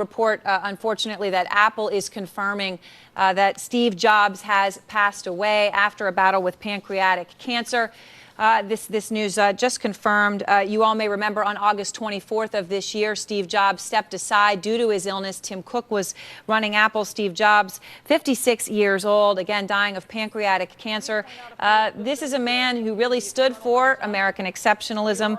Report, unfortunately, that Apple is confirming that Steve Jobs has passed away after a battle with pancreatic cancer. This news just confirmed. You all may remember on August 24th of this year, Steve Jobs stepped aside due to his illness. Tim Cook was running Apple. Steve Jobs, 56 years old, again dying of pancreatic cancer. This is a man who really stood for American exceptionalism,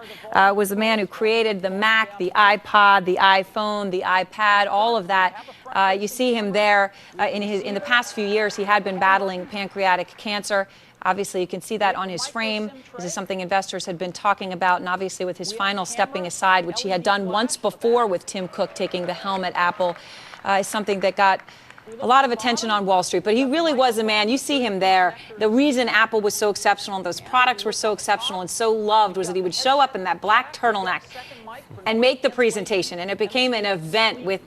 was the man who created the Mac, the iPod, the iPhone, the iPad, all of that. You see him there. In the past few years, he had been battling pancreatic cancer. Obviously, you can see that on his frame. This is something investors had been talking about, and obviously with his final stepping aside, which he had done once before with Tim Cook taking the helm at Apple, is something that got a lot of attention on Wall Street. But he really was a man. You see him there. The reason Apple was so exceptional and those products were so exceptional and so loved was that he would show up in that black turtleneck and make the presentation, and it became an event with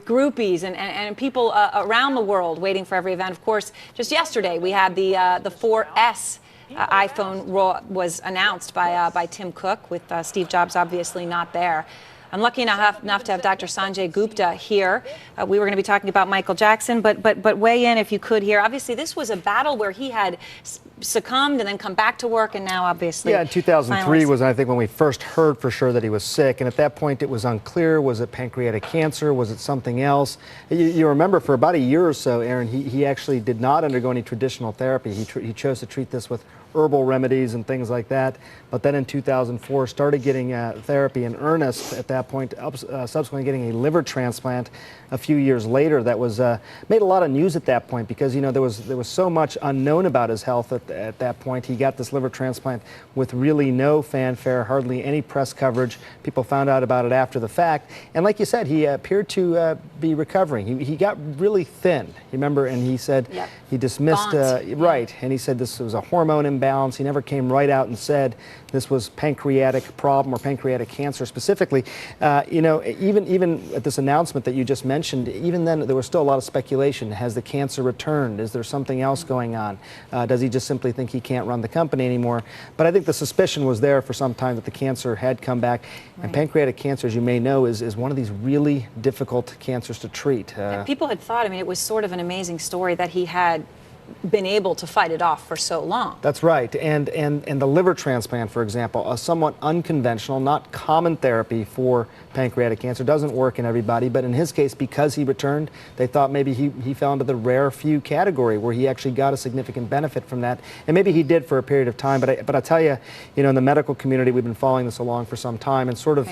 groupies and people around the world waiting for every event. Of course, just yesterday we had the 4S iPhone was announced by Tim Cook, with Steve Jobs obviously not there. I'm lucky enough to have Dr. Sanjay Gupta here. We were going to be talking about Michael Jackson, but weigh in if you could here. Obviously, this was a battle where he had succumbed and then come back to work, and now obviously. Yeah, in 2003 was, I think, when we first heard for sure that he was sick, and at that point it was unclear. Was it pancreatic cancer? Was it something else? You remember for about a year or so, Erin, he actually did not undergo any traditional therapy. He chose to treat this with herbal remedies and things like that. But then in 2004 started getting therapy in earnest at that point, subsequently getting a liver transplant a few years later. That was made a lot of news at that point because, you know, there was so much unknown about his health at that point. He got this liver transplant with really no fanfare, hardly any press coverage. People found out about it after the fact. And like you said, he appeared to be recovering. He got really thin, you remember, and he said he dismissed, right, and he said this was a hormone imbalance. He never came right out and said this was pancreatic problem or pancreatic cancer specifically. You know, even at this announcement that you just mentioned, even then there was still a lot of speculation. Has the cancer returned? Is there something else going on? Does he just simply think he can't run the company anymore? But I think the suspicion was there for some time that the cancer had come back. Right. And pancreatic cancer, as you may know, is one of these really difficult cancers to treat. People had thought, I mean, it was sort of an amazing story that he had been able to fight it off for so long. That's right. And the liver transplant, for example, a somewhat unconventional, not common therapy for pancreatic cancer, doesn't work in everybody, but in his case, because he returned, they thought maybe he fell into the rare few category where he actually got a significant benefit from that. And maybe he did for a period of time, but I tell you, you know, in the medical community, we've been following this along for some time, and sort of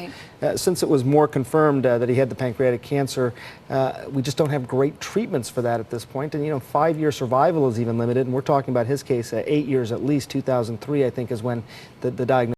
since it was more confirmed that he had the pancreatic cancer, we just don't have great treatments for that at this point. And, you know, 5-year survival is even limited, and we're talking about his case, 8 years at least. 2003, I think, is when the diagnosis